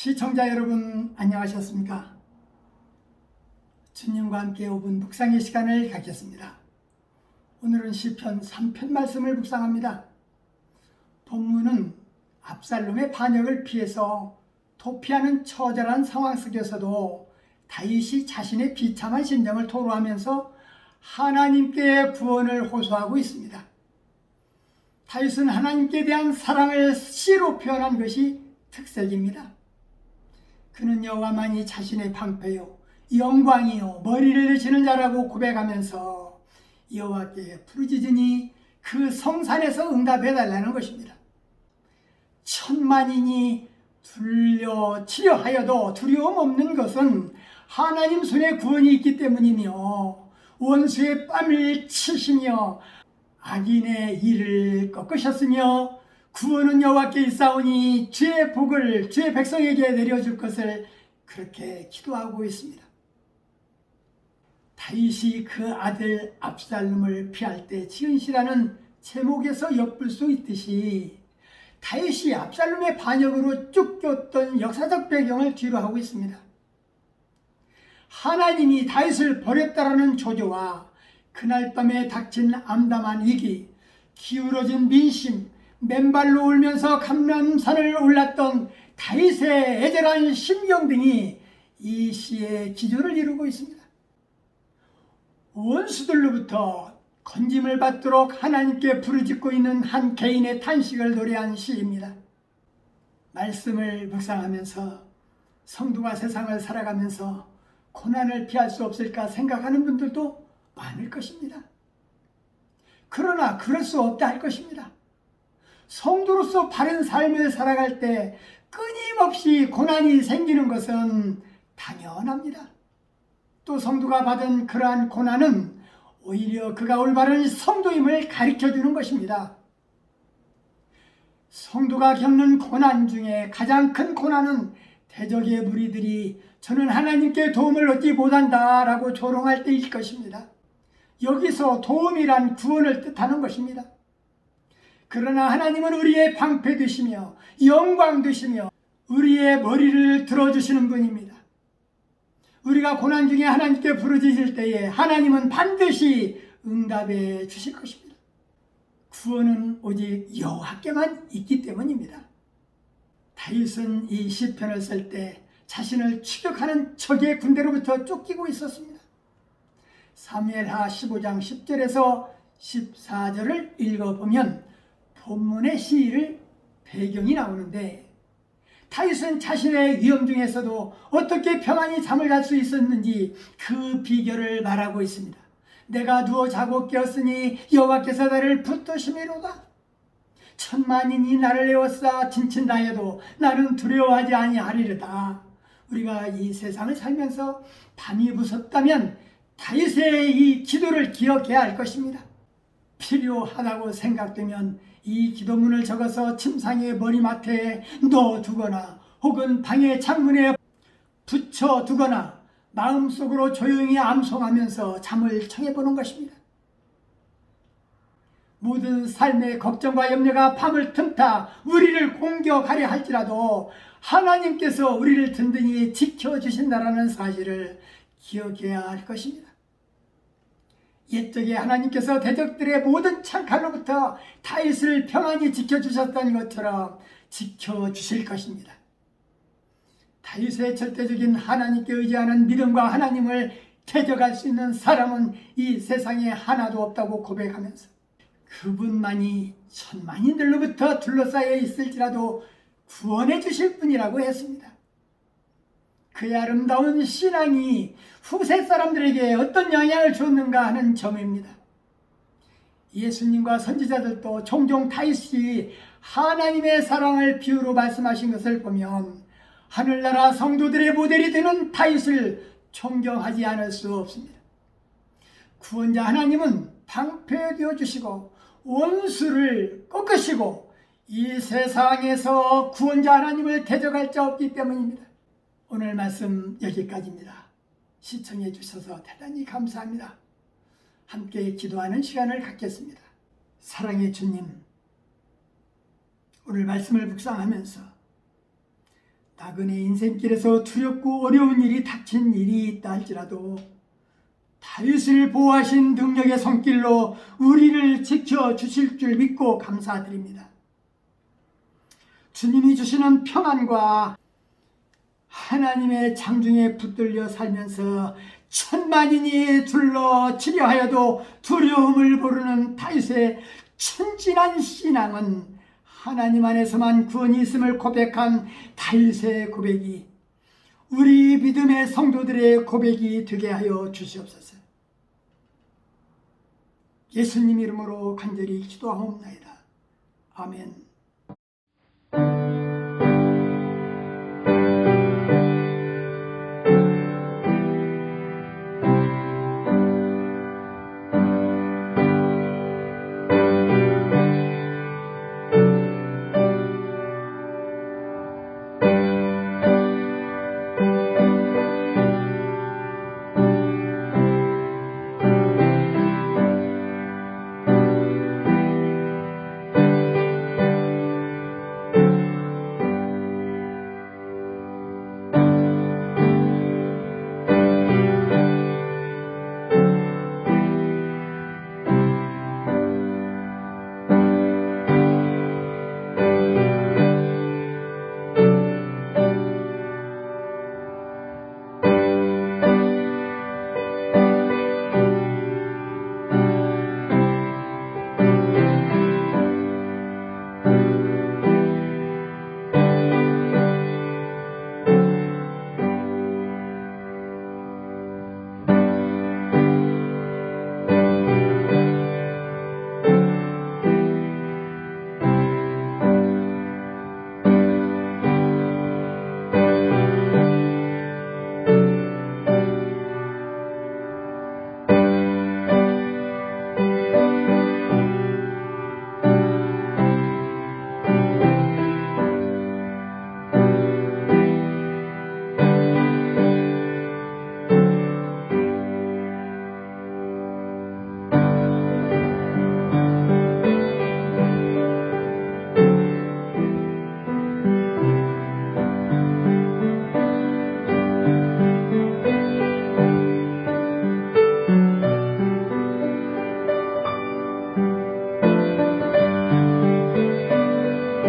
시청자 여러분 안녕하셨습니까? 주님과 함께 5분 묵상의 시간을 갖겠습니다. 오늘은 시편 3편 말씀을 묵상합니다. 본문은 압살롬의 반역을 피해서 도피하는 처절한 상황 속에서도 다윗이 자신의 비참한 심정을 토로하면서 하나님께 구원을 호소하고 있습니다. 다윗은 하나님께 대한 사랑을 시로 표현한 것이 특색입니다. 그는 여호와만이 자신의 방패요 영광이요 머리를 드시는 자라고 고백하면서 여호와께 부르짖으니 그 성산에서 응답해달라는 것입니다. 천만인이 둘러치려 하여도 두려움 없는 것은 하나님 손에 구원이 있기 때문이며 원수의 뺨을 치시며 악인의 일을 꺾으셨으며 구원은 여호와께 있사오니 주의 복을 주의 백성에게 내려줄 것을 그렇게 기도하고 있습니다. 다윗이 그 아들 압살롬을 피할 때 지은 시라는 제목에서 엿볼 수 있듯이 다윗이 압살롬의 반역으로 쫓겼던 역사적 배경을 뒤로하고 있습니다. 하나님이 다윗을 버렸다라는 조조와 그날 밤에 닥친 암담한 위기, 기울어진 민심, 맨발로 울면서 감람산을 올랐던 다윗의 애절한 심경 등이 이 시의 기조를 이루고 있습니다. 원수들로부터 건짐을 받도록 하나님께 부르짖고 있는 한 개인의 탄식을 노래한 시입니다. 말씀을 묵상하면서 성도가 세상을 살아가면서 고난을 피할 수 없을까 생각하는 분들도 많을 것입니다. 그러나 그럴 수 없다 할 것입니다. 성도로서 바른 삶을 살아갈 때 끊임없이 고난이 생기는 것은 당연합니다. 또 성도가 받은 그러한 고난은 오히려 그가 올바른 성도임을 가르쳐주는 것입니다. 성도가 겪는 고난 중에 가장 큰 고난은 대적의 무리들이 저는 하나님께 도움을 얻지 못한다 라고 조롱할 때일 것입니다. 여기서 도움이란 구원을 뜻하는 것입니다. 그러나 하나님은 우리의 방패 되시며 영광 되시며 우리의 머리를 들어주시는 분입니다. 우리가 고난 중에 하나님께 부르짖을 때에 하나님은 반드시 응답해 주실 것입니다. 구원은 오직 여호와께만 있기 때문입니다. 다윗은 이 시편을 쓸 때 자신을 추격하는 적의 군대로부터 쫓기고 있었습니다. 사무엘하 15장 10절에서 14절을 읽어보면 본문의 시를 배경이 나오는데 다윗은 자신의 위험 중에서도 어떻게 평안히 잠을 잘 수 있었는지 그 비결을 말하고 있습니다. 내가 누워 자고 깨었으니 여호와께서 나를 붙드심이로다. 천만인이 나를 에워싸 진친다 해도 나는 두려워하지 아니하리로다. 우리가 이 세상을 살면서 밤이 무섭다면 다윗의 이 기도를 기억해야 할 것입니다. 필요하다고 생각되면 이 기도문을 적어서 침상의 머리맡에 넣어두거나 혹은 방의 창문에 붙여두거나 마음속으로 조용히 암송하면서 잠을 청해보는 것입니다. 모든 삶의 걱정과 염려가 밤을 틈타 우리를 공격하려 할지라도 하나님께서 우리를 든든히 지켜주신다라는 사실을 기억해야 할 것입니다. 옛적에 하나님께서 대적들의 모든 창칼로부터 다윗을 평안히 지켜주셨던 것처럼 지켜주실 것입니다. 다윗의 절대적인 하나님께 의지하는 믿음과 하나님을 대적할 수 있는 사람은 이 세상에 하나도 없다고 고백하면서 그분만이 천만인들로부터 둘러싸여 있을지라도 구원해 주실 분이라고 했습니다. 그의 아름다운 신앙이 후세 사람들에게 어떤 영향을 줬는가 하는 점입니다. 예수님과 선지자들도 종종 다윗이 하나님의 사랑을 비유로 말씀하신 것을 보면 하늘나라 성도들의 모델이 되는 다윗을 존경하지 않을 수 없습니다. 구원자 하나님은 방패 되어주시고 원수를 꺾으시고 이 세상에서 구원자 하나님을 대적할 자 없기 때문입니다. 오늘 말씀 여기까지입니다. 시청해 주셔서 대단히 감사합니다. 함께 기도하는 시간을 갖겠습니다. 사랑의 주님, 오늘 말씀을 묵상하면서 나그네 인생길에서 두렵고 어려운 일이 닥친 일이 있다 할지라도 다윗을 보호하신 능력의 손길로 우리를 지켜주실 줄 믿고 감사드립니다. 주님이 주시는 평안과 하나님의 장중에 붙들려 살면서 천만인이 둘러치려 하여도 두려움을 모르는 다윗의 천진한 신앙은 하나님 안에서만 구원이 있음을 고백한 다윗의 고백이 우리 믿음의 성도들의 고백이 되게 하여 주시옵소서. 예수님 이름으로 간절히 기도하옵나이다. 아멘.